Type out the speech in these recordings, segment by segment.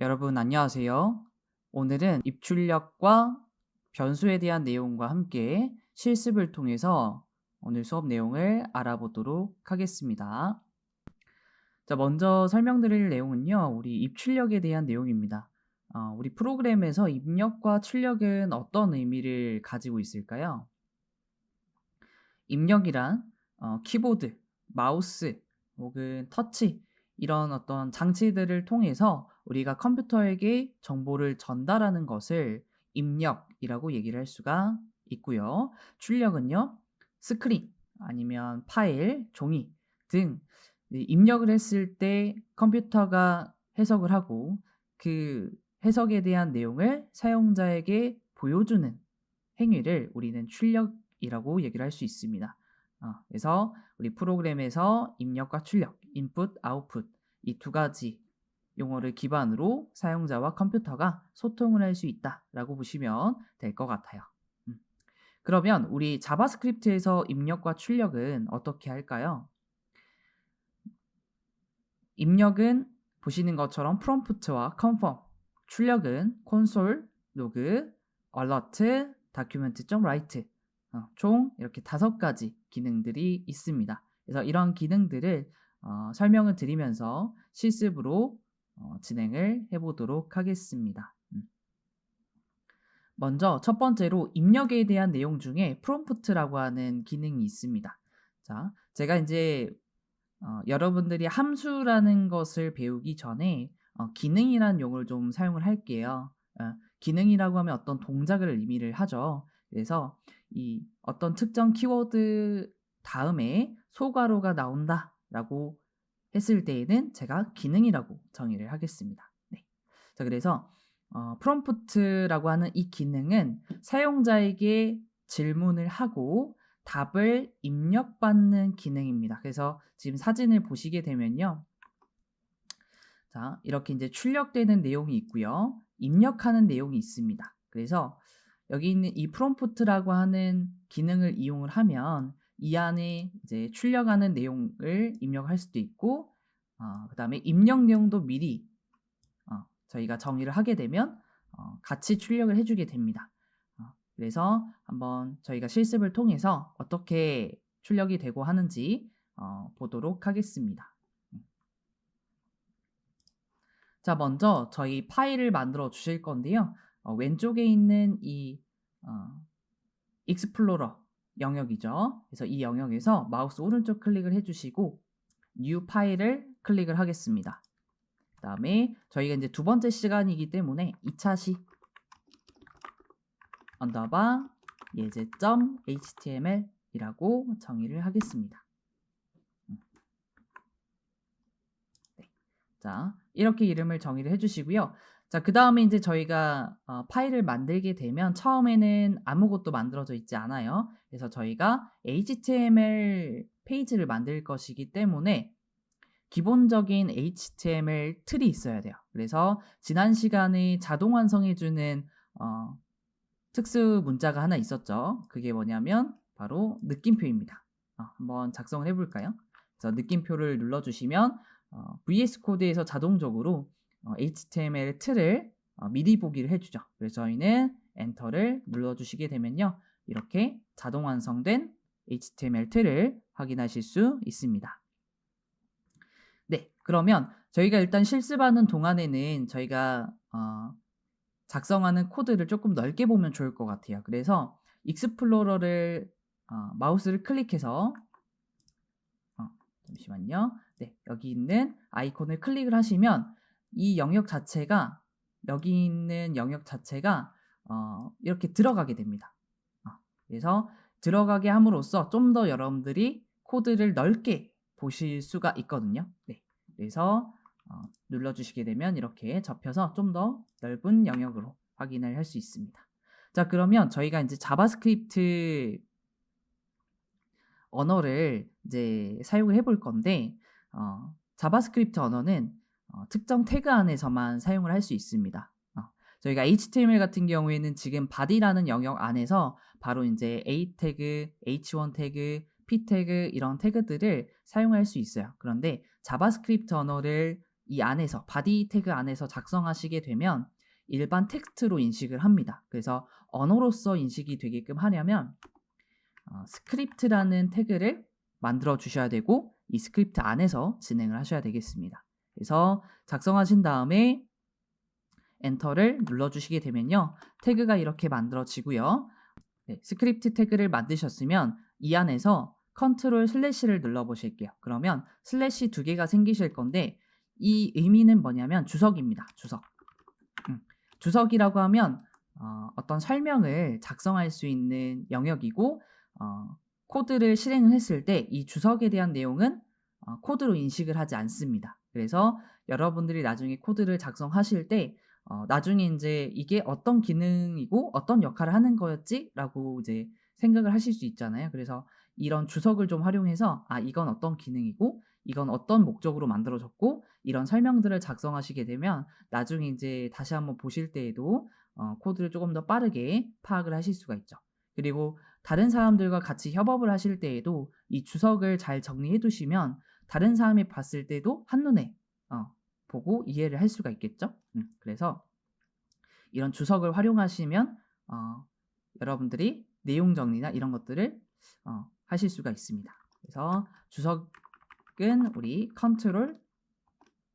여러분 안녕하세요. 오늘은 입출력과 변수에 대한 내용과 함께 실습을 통해서 오늘 수업 내용을 알아보도록 하겠습니다. 자, 먼저 설명드릴 내용은요, 우리 입출력에 대한 내용입니다. 우리 프로그램에서 입력과 출력은 어떤 의미를 가지고 있을까요? 입력이란 키보드, 마우스, 혹은 터치 이런 어떤 장치들을 통해서 우리가 컴퓨터에게 정보를 전달하는 것을 입력이라고 얘기를 할 수가 있고요. 출력은요, 스크린 아니면 파일, 종이 등 입력을 했을 때 컴퓨터가 해석을 하고 그 해석에 대한 내용을 사용자에게 보여주는 행위를 우리는 출력이라고 얘기를 할 수 있습니다. 그래서 우리 프로그램에서 입력과 출력, 인풋, 아웃풋 이 두 가지 용어를 기반으로 사용자와 컴퓨터가 소통을 할 수 있다라고 보시면 될 것 같아요. 그러면 우리 자바스크립트에서 입력과 출력은 어떻게 할까요? 입력은 보시는 것처럼 프롬프트와 컨펌, 출력은 콘솔, 로그, alert, document.write 총 이렇게 5가지 기능들이 있습니다. 그래서 이런 기능들을 설명을 드리면서 실습으로 진행을 해보도록 하겠습니다. 먼저 첫 번째로 입력에 대한 내용 중에 프롬프트라고 하는 기능이 있습니다. 자, 제가 이제 여러분들이 함수라는 것을 배우기 전에 기능이라는 용어를 좀 사용을 할게요. 기능이라고 하면 어떤 동작을 의미를 하죠. 그래서 이 어떤 특정 키워드 다음에 소괄호가 나온다라고 했을 때에는 제가 기능이라고 정의를 하겠습니다. 네. 자, 그래서 프롬프트라고 하는 이 기능은 사용자에게 질문을 하고 답을 입력받는 기능입니다. 그래서 지금 사진을 보시게 되면요. 자, 이렇게 이제 출력되는 내용이 있고요. 입력하는 내용이 있습니다. 그래서 여기 있는 이 프롬프트라고 하는 기능을 이용을 하면 이 안에 이제 출력하는 내용을 입력할 수도 있고, 그다음에 입력 내용도 미리 저희가 정의를 하게 되면 같이 출력을 해주게 됩니다. 그래서 한번 저희가 실습을 통해서 어떻게 출력이 되고 하는지 보도록 하겠습니다. 자, 먼저 저희 파일을 만들어 주실 건데요. 왼쪽에 있는 이 익스플로러 영역이죠. 그래서 이 영역에서 마우스 오른쪽 클릭을 해주시고 뉴 파일을 클릭을 하겠습니다. 그 다음에 저희가 이제 두 번째 시간이기 때문에 2차 시 언더바 예제.html이라고 정의를 하겠습니다. 네. 자, 이렇게 이름을 정의를 해주시고요. 자, 그 다음에 이제 저희가 파일을 만들게 되면 처음에는 아무것도 만들어져 있지 않아요. 그래서 저희가 HTML 페이지를 만들 것이기 때문에 기본적인 HTML 틀이 있어야 돼요. 그래서 지난 시간에 자동 완성해주는 특수 문자가 하나 있었죠. 그게 뭐냐면 바로 느낌표입니다. 한번 작성을 해볼까요? 그래서 느낌표를 눌러주시면 VS 코드에서 자동적으로 HTML 틀을 미리 보기를 해주죠. 그래서 저희는 엔터를 눌러주시게 되면요. 이렇게 자동 완성된 HTML 틀을 확인하실 수 있습니다. 네, 그러면 저희가 일단 실습하는 동안에는 저희가 작성하는 코드를 조금 넓게 보면 좋을 것 같아요. 그래서 익스플로러를 마우스를 클릭해서 잠시만요. 네, 여기 있는 아이콘을 클릭을 하시면 이 영역 자체가 여기 있는 영역 자체가 이렇게 들어가게 됩니다. 그래서 들어가게 함으로써 좀 더 여러분들이 코드를 넓게 보실 수가 있거든요. 네, 그래서 눌러주시게 되면 이렇게 접혀서 좀 더 넓은 영역으로 확인을 할 수 있습니다. 자, 그러면 저희가 이제 자바스크립트 언어를 이제 사용을 해볼 건데 자바스크립트 언어는 특정 태그 안에서만 사용을 할 수 있습니다. 저희가 HTML 같은 경우에는 지금 body라는 영역 안에서 바로 이제 A 태그, H1 태그, P 태그 이런 태그들을 사용할 수 있어요. 그런데 자바스크립트 언어를 이 안에서 바디 태그 안에서 작성하시게 되면 일반 텍스트로 인식을 합니다. 그래서 언어로서 인식이 되게끔 하려면 스크립트라는 태그를 만들어 주셔야 되고 이 스크립트 안에서 진행을 하셔야 되겠습니다. 그래서 작성하신 다음에 엔터를 눌러주시게 되면요. 태그가 이렇게 만들어지고요. 네, 스크립트 태그를 만드셨으면 이 안에서 컨트롤 슬래시를 눌러보실게요. 그러면 슬래시 2개가 생기실 건데 이 의미는 뭐냐면 주석입니다. 주석. 주석이라고 하면 어떤 설명을 작성할 수 있는 영역이고 코드를 실행을 했을 때 이 주석에 대한 내용은 코드로 인식을 하지 않습니다. 그래서 여러분들이 나중에 코드를 작성하실 때 나중에 이제 이게 어떤 기능이고 어떤 역할을 하는 거였지라고 이제 생각을 하실 수 있잖아요. 그래서 이런 주석을 좀 활용해서 이건 어떤 기능이고 이건 어떤 목적으로 만들어졌고 이런 설명들을 작성하시게 되면 나중에 이제 다시 한번 보실 때에도 코드를 조금 더 빠르게 파악을 하실 수가 있죠. 그리고 다른 사람들과 같이 협업을 하실 때에도 이 주석을 잘 정리해 두시면 다른 사람이 봤을 때도 한눈에 보고 이해를 할 수가 있겠죠. 그래서 이런 주석을 활용하시면 여러분들이 내용 정리나 이런 것들을 하실 수가 있습니다. 그래서 주석은 우리 컨트롤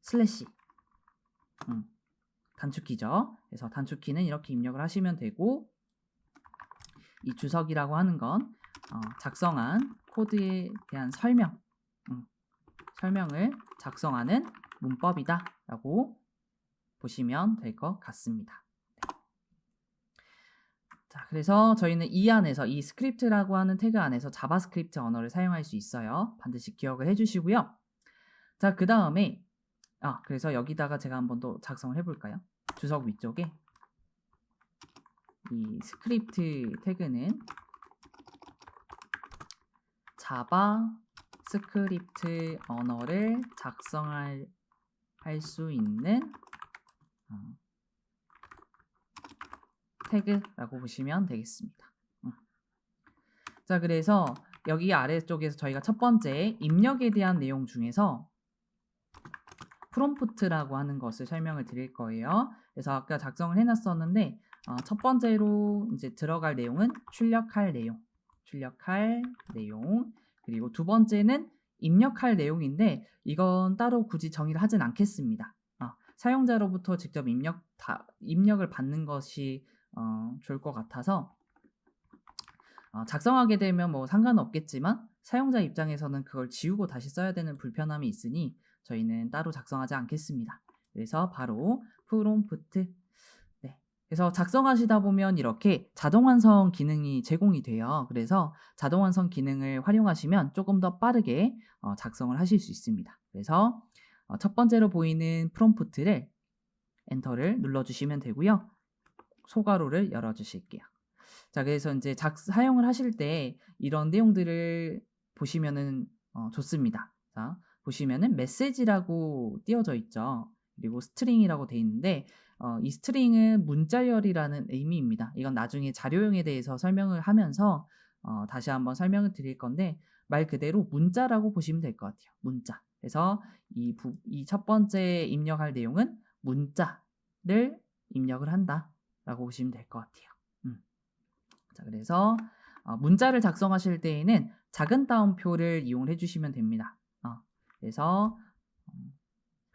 슬래시 단축키죠. 그래서 단축키는 이렇게 입력을 하시면 되고 이 주석이라고 하는 건 작성한 코드에 대한 설명을 작성하는 문법이다 라고 보시면 될 것 같습니다. 자, 그래서 저희는 이 안에서 이 스크립트라고 하는 태그 안에서 자바스크립트 언어를 사용할 수 있어요. 반드시 기억을 해주시고요. 자, 그 다음에 그래서 여기다가 제가 한번 더 작성을 해볼까요? 주석 위쪽에 이 스크립트 태그는 자바스크립트 언어를 작성할 수 있는 태그라고 보시면 되겠습니다. 자, 그래서 여기 아래쪽에서 저희가 첫 번째 입력에 대한 내용 중에서 프롬프트라고 하는 것을 설명을 드릴 거예요. 그래서 아까 작성을 해놨었는데 첫 번째로 이제 들어갈 내용은 출력할 내용, 그리고 두 번째는 입력할 내용인데 이건 따로 굳이 정의를 하진 않겠습니다. 사용자로부터 직접 입력을 받는 것이 좋을 것 같아서 작성하게 되면 뭐 상관은 없겠지만 사용자 입장에서는 그걸 지우고 다시 써야 되는 불편함이 있으니 저희는 따로 작성하지 않겠습니다. 그래서 바로 프롬프트. 네. 그래서 작성하시다 보면 이렇게 자동 완성 기능이 제공이 돼요. 그래서 자동 완성 기능을 활용하시면 조금 더 빠르게 작성을 하실 수 있습니다. 그래서 첫 번째로 보이는 프롬프트를 엔터를 눌러주시면 되고요. 소괄호를 열어주실게요. 자, 그래서 이제 사용을 하실 때 이런 내용들을 보시면은 좋습니다. 자, 보시면은 메시지라고 띄어져 있죠. 그리고 스트링이라고 돼 있는데 이 스트링은 문자열이라는 의미입니다. 이건 나중에 자료용에 대해서 설명을 하면서 다시 한번 설명을 드릴 건데 말 그대로 문자라고 보시면 될 것 같아요. 문자. 그래서 이 첫 번째 입력할 내용은 문자를 입력을 한다라고 보시면 될 것 같아요. 자, 그래서 문자를 작성하실 때에는 작은 따옴표를 이용해 주시면 됩니다. 그래서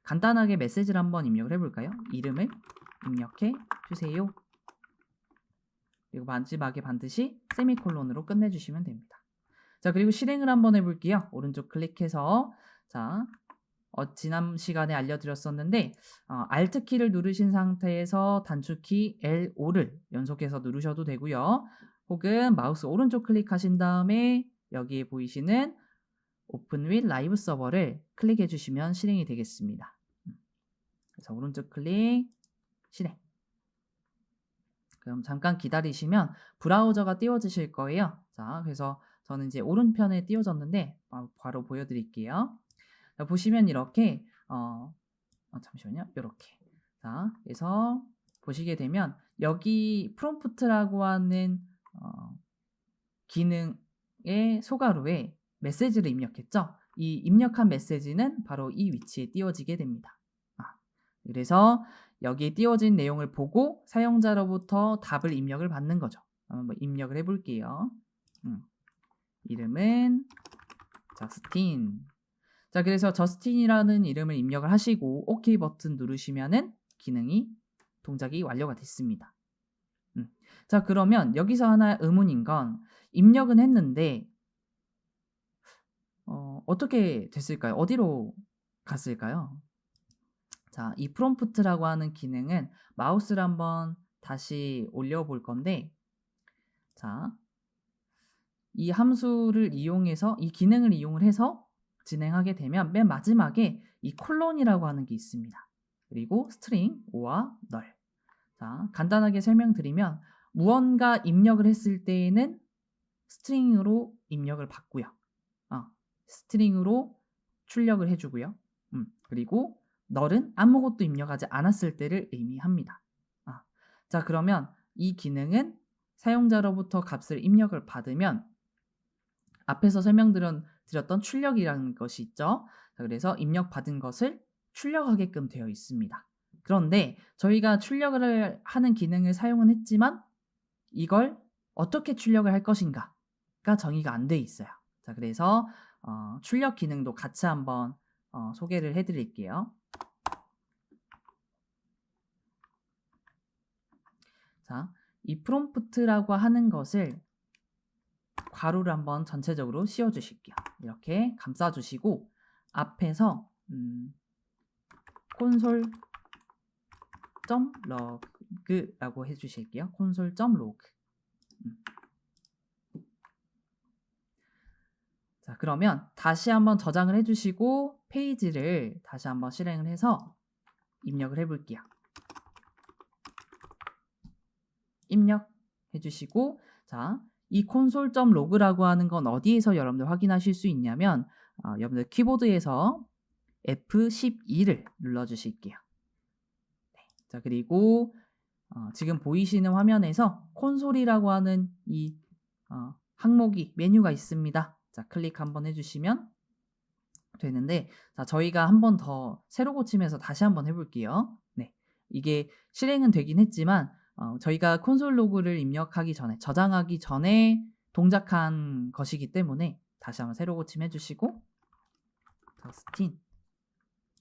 간단하게 메시지를 한번 입력을 해볼까요? 이름을 입력해 주세요. 그리고 마지막에 반드시 세미콜론으로 끝내주시면 됩니다. 자, 그리고 실행을 한번 해볼게요. 오른쪽 클릭해서 자, 지난 시간에 알려드렸었는데 Alt 키를 누르신 상태에서 단축키 L5를 연속해서 누르셔도 되고요. 혹은 마우스 오른쪽 클릭하신 다음에 여기에 보이시는 Open with Live Server를 클릭해 주시면 실행이 되겠습니다. 그래서 오른쪽 클릭, 실행. 그럼 잠깐 기다리시면 브라우저가 띄워지실 거예요. 자, 그래서 저는 이제 오른편에 띄워졌는데 바로 보여드릴게요. 자, 보시면 이렇게 잠시만요. 이렇게. 자, 그래서 보시게 되면 여기 프롬프트라고 하는 기능의 소괄호에 메시지를 입력했죠. 이 입력한 메시지는 바로 이 위치에 띄워지게 됩니다. 그래서 여기에 띄워진 내용을 보고 사용자로부터 답을 입력을 받는 거죠. 한번 입력을 해볼게요. 이름은 저스틴. 자, 그래서 저스틴이라는 이름을 입력을 하시고 OK 버튼 누르시면은 동작이 완료가 됐습니다. 자, 그러면 여기서 하나 의문인 건 입력은 했는데 어떻게 됐을까요? 어디로 갔을까요? 자, 이 프롬프트라고 하는 기능은 마우스를 한번 다시 올려볼 건데, 자, 이 함수를 이용해서 이 기능을 이용을 해서 진행하게 되면 맨 마지막에 이 콜론이라고 하는 게 있습니다. 그리고 스트링 오와 널. 자, 간단하게 설명드리면 무언가 입력을 했을 때에는 스트링으로 입력을 받고요. 스트링으로 출력을 해주고요. 그리고 널은 아무것도 입력하지 않았을 때를 의미합니다. 자, 그러면 이 기능은 사용자로부터 값을 입력을 받으면 앞에서 설명드렸던 출력이라는 것이 있죠. 자, 그래서 입력받은 것을 출력하게끔 되어 있습니다. 그런데 저희가 출력을 하는 기능을 사용은 했지만 이걸 어떻게 출력을 할 것인가가 정의가 안 돼 있어요. 자, 그래서 출력 기능도 같이 한번 소개를 해드릴게요. 자, 이 프롬프트라고 하는 것을 괄호를 한번 전체적으로 씌워주실게요. 이렇게 감싸주시고 앞에서 console.log라고 해주실게요. console.log. 자, 그러면 다시 한번 저장을 해주시고 페이지를 다시 한번 실행을 해서 입력을 해볼게요. 입력해주시고, 자, 이 console.log라고 하는 건 어디에서 여러분들 확인하실 수 있냐면 여러분들 키보드에서 F12를 눌러주실게요. 네. 자, 그리고 지금 보이시는 화면에서 콘솔이라고 하는 이 항목이 메뉴가 있습니다. 자, 클릭 한번 해주시면 되는데, 자, 저희가 한 번 더 새로 고치면서 다시 한번 해볼게요. 네, 이게 실행은 되긴 했지만 저희가 콘솔 로그를 입력하기 전에 저장하기 전에 동작한 것이기 때문에 다시 한번 새로 고침 해주시고 저스틴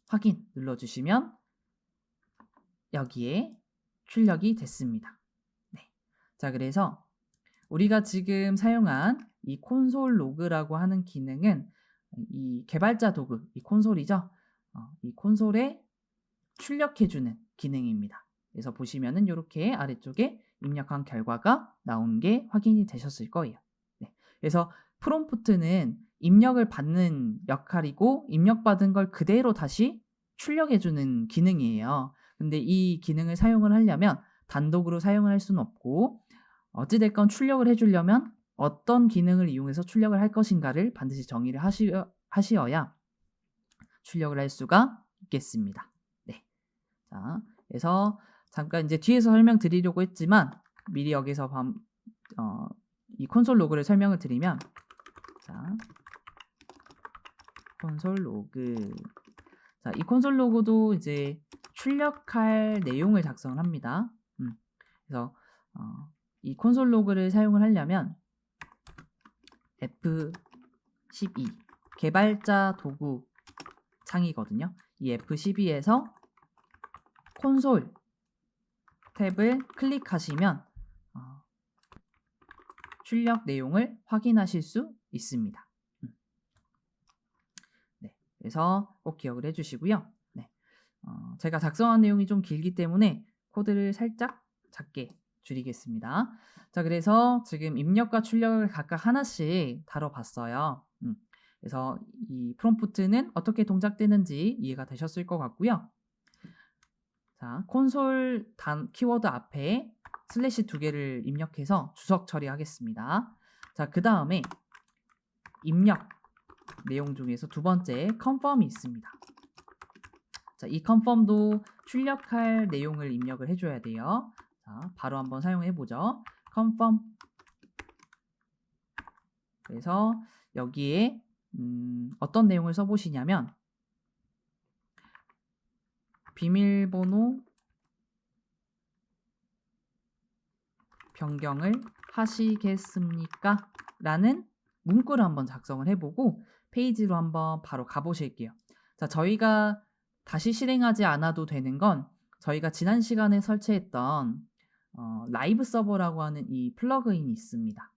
확인 눌러주시면 여기에 출력이 됐습니다. 네. 자, 그래서 우리가 지금 사용한 이 콘솔 로그라고 하는 기능은 이 개발자 도구, 이 콘솔이죠. 이 콘솔에 출력해주는 기능입니다. 그래서 보시면은 이렇게 아래쪽에 입력한 결과가 나온 게 확인이 되셨을 거예요. 네. 그래서 프롬프트는 입력을 받는 역할이고 입력받은 걸 그대로 다시 출력해주는 기능이에요. 근데 이 기능을 사용을 하려면 단독으로 사용을 할 수는 없고 어찌됐건 출력을 해주려면 어떤 기능을 이용해서 출력을 할 것인가를 반드시 정의를 하시어야 출력을 할 수가 있겠습니다. 네. 자, 그래서 잠깐 이제 뒤에서 설명드리려고 했지만 미리 여기서 이 콘솔 로그를 설명을 드리면, 자, 콘솔 로그. 자, 이 콘솔 로그도 이제 출력할 내용을 작성을 합니다. 그래서 이 콘솔 로그를 사용을 하려면 F12 개발자 도구 창이거든요. 이 F12에서 콘솔 탭을 클릭하시면 출력 내용을 확인하실 수 있습니다. 네, 그래서 꼭 기억을 해주시고요. 네, 제가 작성한 내용이 좀 길기 때문에 코드를 살짝 작게 줄이겠습니다. 자, 그래서 지금 입력과 출력을 각각 하나씩 다뤄봤어요. 그래서 이 프롬프트는 어떻게 동작되는지 이해가 되셨을 것 같고요. 자, 콘솔 키워드 앞에 슬래시 2개를 입력해서 주석 처리하겠습니다. 자, 그 다음에 입력 내용 중에서 두 번째 confirm이 있습니다. 자, 이 confirm도 출력할 내용을 입력을 해줘야 돼요. 자, 바로 한번 사용해 보죠. confirm. 그래서 여기에 어떤 내용을 써보시냐면 비밀번호 변경을 하시겠습니까? 라는 문구를 한번 작성을 해보고 페이지로 한번 바로 가보실게요. 자, 저희가 다시 실행하지 않아도 되는 건 저희가 지난 시간에 설치했던 라이브 서버라고 하는 이 플러그인이 있습니다.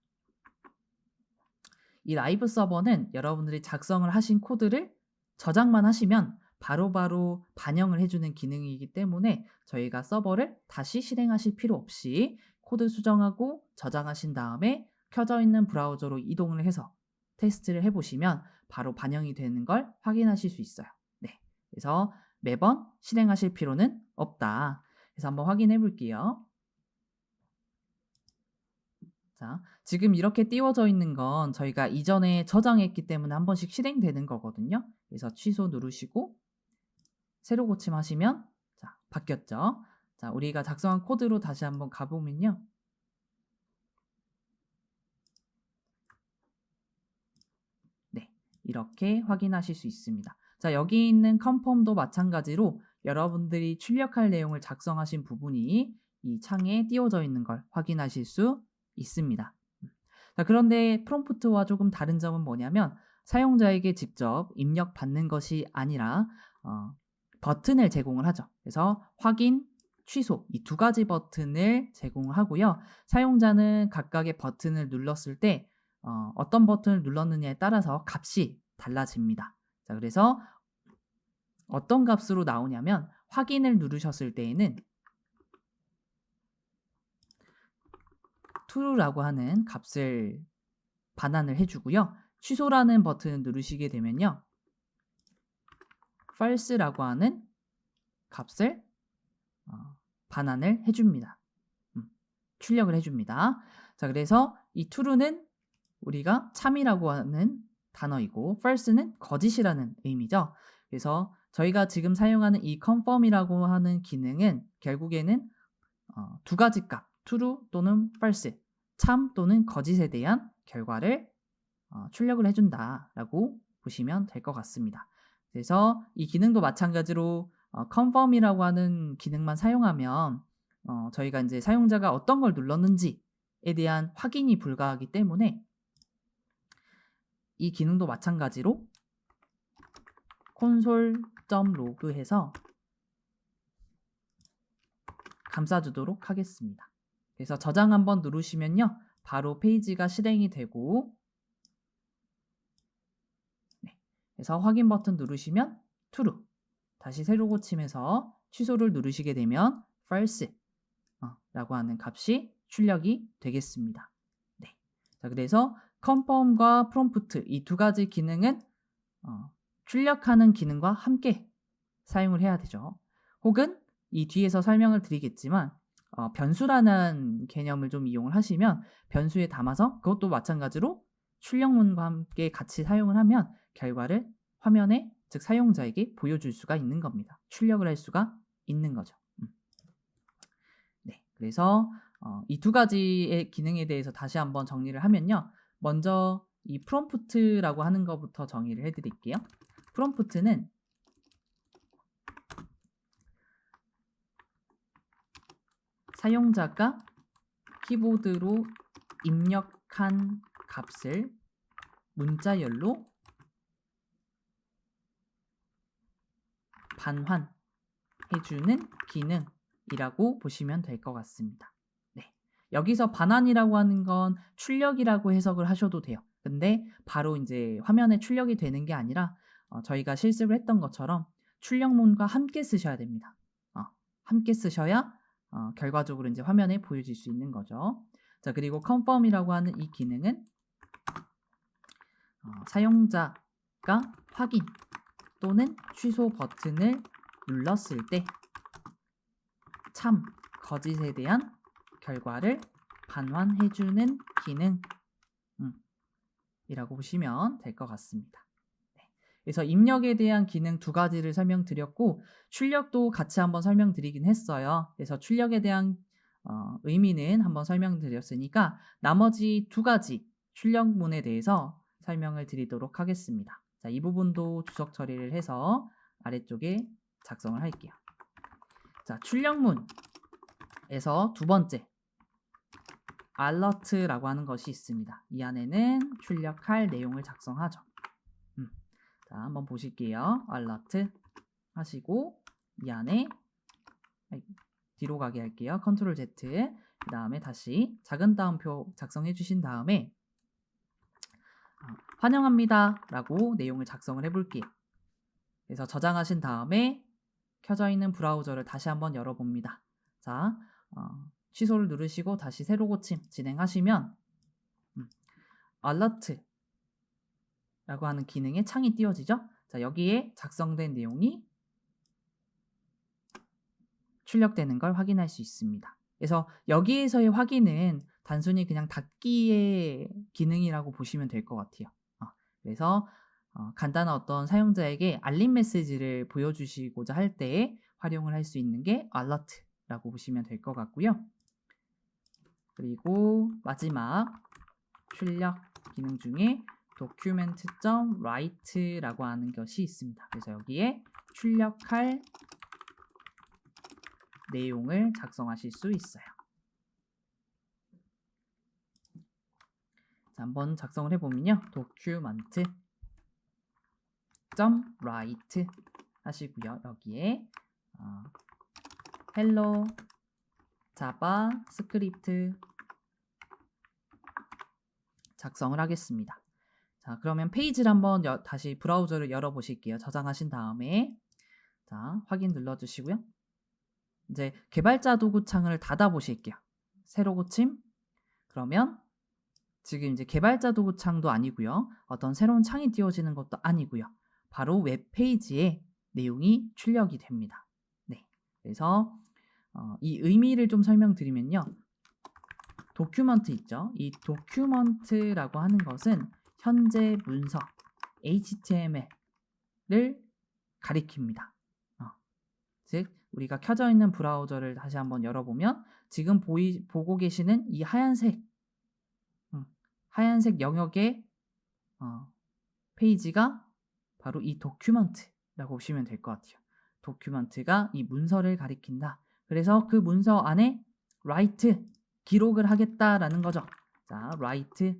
이 라이브 서버는 여러분들이 작성을 하신 코드를 저장만 하시면 바로바로 반영을 해주는 기능이기 때문에 저희가 서버를 다시 실행하실 필요 없이 코드 수정하고 저장하신 다음에 켜져 있는 브라우저로 이동을 해서 테스트를 해보시면 바로 반영이 되는 걸 확인하실 수 있어요. 네, 그래서 매번 실행하실 필요는 없다. 그래서 한번 확인해 볼게요. 자, 지금 이렇게 띄워져 있는 건 저희가 이전에 저장했기 때문에 한 번씩 실행되는 거거든요. 그래서 취소 누르시고 새로 고침하시면 자, 바뀌었죠. 자, 우리가 작성한 코드로 다시 한번 가보면요. 네, 이렇게 확인하실 수 있습니다. 자, 여기 있는 컨펌도 마찬가지로 여러분들이 출력할 내용을 작성하신 부분이 이 창에 띄워져 있는 걸 확인하실 수 있습니다. 자, 그런데 프롬프트와 조금 다른 점은 뭐냐면 사용자에게 직접 입력받는 것이 아니라 버튼을 제공을 하죠. 그래서 확인, 취소 이 두 가지 버튼을 제공을 하고요. 사용자는 각각의 버튼을 눌렀을 때 어떤 버튼을 눌렀느냐에 따라서 값이 달라집니다. 자, 그래서 어떤 값으로 나오냐면 확인을 누르셨을 때에는 true라고 하는 값을 반환을 해주고요. 취소라는 버튼을 누르시게 되면요. false라고 하는 값을 반환을 해줍니다. 출력을 해줍니다. 자, 그래서 이 true는 우리가 참이라고 하는 단어이고 false는 거짓이라는 의미죠. 그래서 저희가 지금 사용하는 이 confirm이라고 하는 기능은 결국에는 두 가지 값, true 또는 false, 참 또는 거짓에 대한 결과를 출력을 해준다라고 보시면 될 것 같습니다. 그래서 이 기능도 마찬가지로 confirm이라고 하는 기능만 사용하면 저희가 이제 사용자가 어떤 걸 눌렀는지에 대한 확인이 불가하기 때문에 이 기능도 마찬가지로 console.log 해서 감싸주도록 하겠습니다. 그래서 저장 한번 누르시면요. 바로 페이지가 실행이 되고 네. 그래서 확인 버튼 누르시면 true 다시 새로 고침해서 취소를 누르시게 되면 false 라고 하는 값이 출력이 되겠습니다. 네. 자, 그래서 confirm과 prompt 이 두 가지 기능은 출력하는 기능과 함께 사용을 해야 되죠. 혹은 이 뒤에서 설명을 드리겠지만 변수라는 개념을 좀 이용을 하시면 변수에 담아서 그것도 마찬가지로 출력문과 함께 같이 사용을 하면 결과를 화면에 즉 사용자에게 보여줄 수가 있는 겁니다. 출력을 할 수가 있는 거죠. 네, 그래서 이 두 가지의 기능에 대해서 다시 한번 정리를 하면요. 먼저 이 프롬프트라고 하는 것부터 정의를 해드릴게요. 프롬프트는 사용자가 키보드로 입력한 값을 문자열로 반환해주는 기능이라고 보시면 될 것 같습니다. 네. 여기서 반환이라고 하는 건 출력이라고 해석을 하셔도 돼요. 근데 바로 이제 화면에 출력이 되는 게 아니라 저희가 실습을 했던 것처럼 출력문과 함께 쓰셔야 됩니다. 함께 쓰셔야 결과적으로 이제 화면에 보여질 수 있는 거죠. 자, 그리고 confirm이라고 하는 이 기능은 사용자가 확인 또는 취소 버튼을 눌렀을 때 참, 거짓에 대한 결과를 반환해주는 기능이라고 보시면 될 것 같습니다. 네. 그래서 입력에 대한 기능 두 가지를 설명드렸고 출력도 같이 한번 설명드리긴 했어요. 그래서 출력에 대한 의미는 한번 설명드렸으니까 나머지 두 가지 출력문에 대해서 설명을 드리도록 하겠습니다. 자, 이 부분도 주석 처리를 해서 아래쪽에 작성을 할게요. 자, 출력문에서 두 번째 alert라고 하는 것이 있습니다. 이 안에는 출력할 내용을 작성하죠. 자, 한번 보실게요. alert 하시고 이 안에 뒤로 가게 할게요. 컨트롤 Z. 그 다음에 다시 작은 따옴표 작성해 주신 다음에 환영합니다 라고 내용을 작성을 해 볼게요. 그래서 저장하신 다음에 켜져 있는 브라우저를 다시 한번 열어봅니다. 자, 취소를 누르시고 다시 새로 고침 진행하시면 alert 라고 하는 기능의 창이 띄워지죠. 자, 여기에 작성된 내용이 출력되는 걸 확인할 수 있습니다. 그래서 여기에서의 확인은 단순히 그냥 닫기의 기능이라고 보시면 될 것 같아요. 그래서 간단한 어떤 사용자에게 알림 메시지를 보여주시고자 할 때에 활용을 할 수 있는 게 alert라고 보시면 될 것 같고요. 그리고 마지막 출력 기능 중에 document.write라고 하는 것이 있습니다. 그래서 여기에 출력할 내용을 작성하실 수 있어요. 자, 한번 작성을 해보면요. document.write 하시고요. 여기에 hello 자바스크립트 작성을 하겠습니다. 자, 그러면 페이지를 한번 다시 브라우저를 열어보실게요. 저장하신 다음에 자, 확인 눌러주시고요. 이제 개발자 도구 창을 닫아 보실게요. 새로 고침. 그러면 지금 이제 개발자 도구 창도 아니고요. 어떤 새로운 창이 띄워지는 것도 아니고요. 바로 웹페이지에 내용이 출력이 됩니다. 네. 그래서 이 의미를 좀 설명드리면요. 도큐먼트 있죠. 이 도큐먼트라고 하는 것은 현재 문서 HTML을 가리킵니다. 즉 우리가 켜져 있는 브라우저를 다시 한번 열어보면 지금 보고 계시는 이 하얀색 영역의 페이지가 바로 이 도큐먼트라고 보시면 될 것 같아요. 도큐먼트가 이 문서를 가리킨다. 그래서 그 문서 안에 write, 기록을 하겠다라는 거죠. 자, write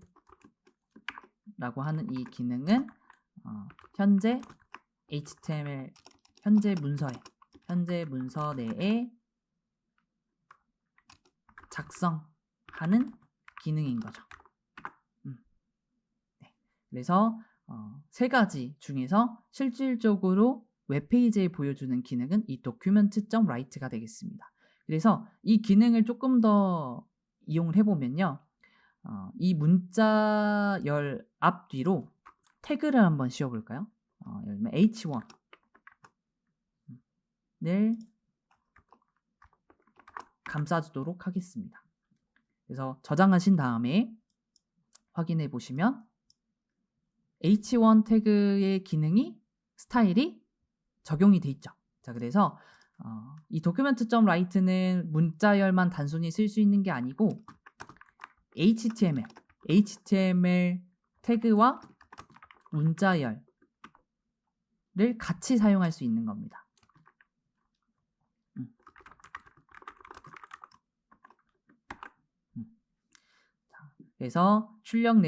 라고 하는 이 기능은 현재 HTML, 현재 문서 내에 작성하는 기능인 거죠. 네. 그래서 세 가지 중에서 실질적으로 웹페이지에 보여주는 기능은 이 document.write가 되겠습니다. 그래서 이 기능을 조금 더 이용을 해보면요. 이 문자열 앞뒤로 태그를 한번 씌워볼까요? 예를 들면 H1을 감싸주도록 하겠습니다. 그래서 저장하신 다음에 확인해 보시면 H1 태그의 기능이 스타일이 적용이 돼 있죠. 자, 그래서 이 document.write는 문자열만 단순히 쓸 수 있는 게 아니고 HTML 태그와 문자열을 같이 사용할 수 있는 겁니다. 그래서 출력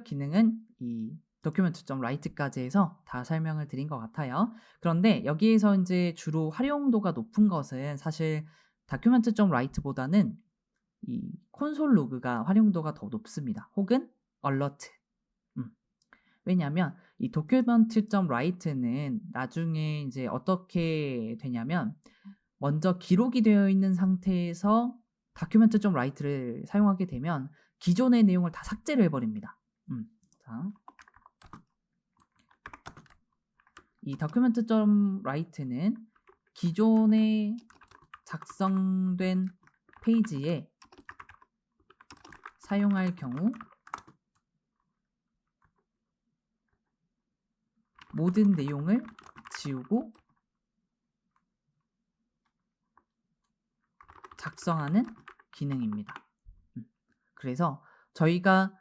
기능은 이 document.write까지 해서 다 설명을 드린 것 같아요. 그런데 여기에서 이제 주로 활용도가 높은 것은 사실 document.write보다는 이 콘솔 로그가 활용도가 더 높습니다. 혹은 alert. 왜냐하면 이 document.write는 나중에 이제 어떻게 되냐면 먼저 기록이 되어 있는 상태에서 document.write를 사용하게 되면 기존의 내용을 다 삭제를 해버립니다. 자, 이 document.write는 기존에 작성된 페이지에 사용할 경우 모든 내용을 지우고 작성하는 기능입니다. 그래서 저희가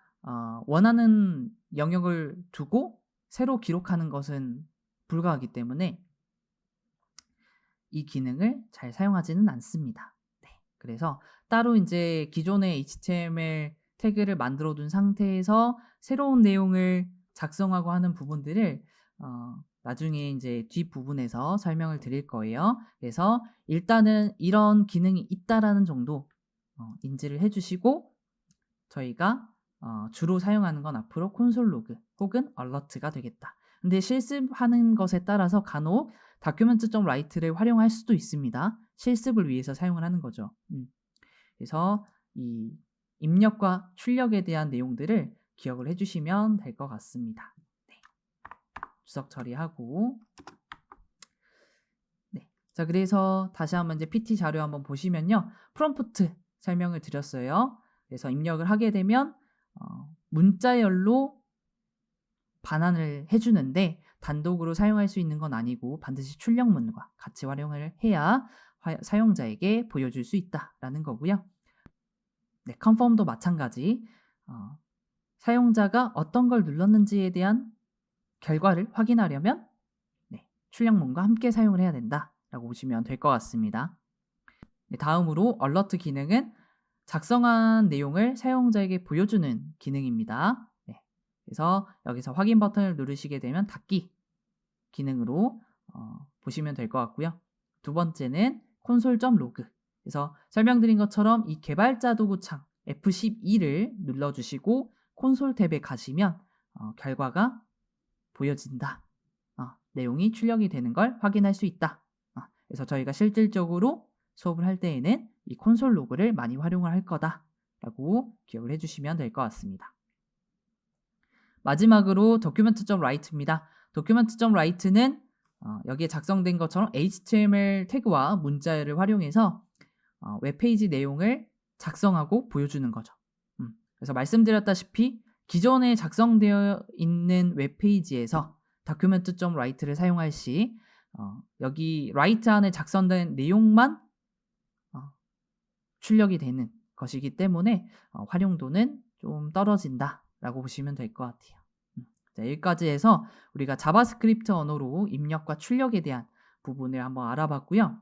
원하는 영역을 두고 새로 기록하는 것은 불가하기 때문에 이 기능을 잘 사용하지는 않습니다. 네. 그래서 따로 이제 기존의 HTML 태그를 만들어 둔 상태에서 새로운 내용을 작성하고 하는 부분들을 나중에 이제 뒷부분에서 설명을 드릴 거예요. 그래서 일단은 이런 기능이 있다라는 정도 인지를 해 주시고 저희가 주로 사용하는 건 앞으로 콘솔 로그 혹은 얼러트가 되겠다. 근데 실습하는 것에 따라서 간혹 document.write를 활용할 수도 있습니다. 실습을 위해서 사용을 하는 거죠. 그래서 이 입력과 출력에 대한 내용들을 기억을 해주시면 될 것 같습니다. 네. 주석 처리하고 네. 자, 그래서 다시 한번 이제 PT 자료 한번 보시면요. 프롬프트 설명을 드렸어요. 그래서 입력을 하게 되면 문자열로 반환을 해주는데 단독으로 사용할 수 있는 건 아니고 반드시 출력문과 같이 활용을 해야 사용자에게 보여줄 수 있다라는 거고요. 네, 컨펌도 마찬가지. 사용자가 어떤 걸 눌렀는지에 대한 결과를 확인하려면 네, 출력문과 함께 사용을 해야 된다라고 보시면 될 것 같습니다. 네, 다음으로 얼러트 기능은 작성한 내용을 사용자에게 보여주는 기능입니다. 네, 그래서 여기서 확인 버튼을 누르시게 되면 닫기 기능으로 보시면 될 것 같고요. 두 번째는 console.log. 그래서 설명드린 것처럼 이 개발자 도구창 F12를 눌러주시고 콘솔 탭에 가시면 결과가 보여진다. 내용이 출력이 되는 걸 확인할 수 있다. 그래서 저희가 실질적으로 수업을 할 때에는 이 콘솔 로그를 많이 활용을 할 거다라고 기억을 해주시면 될 것 같습니다. 마지막으로 document.write입니다. document.write는 여기에 작성된 것처럼 HTML 태그와 문자열을 활용해서 웹페이지 내용을 작성하고 보여주는 거죠. 그래서 말씀드렸다시피 기존에 작성되어 있는 웹페이지에서 document.write를 사용할 시 여기 write 안에 작성된 내용만 출력이 되는 것이기 때문에 활용도는 좀 떨어진다라고 보시면 될 것 같아요. 자, 여기까지 해서 우리가 자바스크립트 언어로 입력과 출력에 대한 부분을 한번 알아봤고요.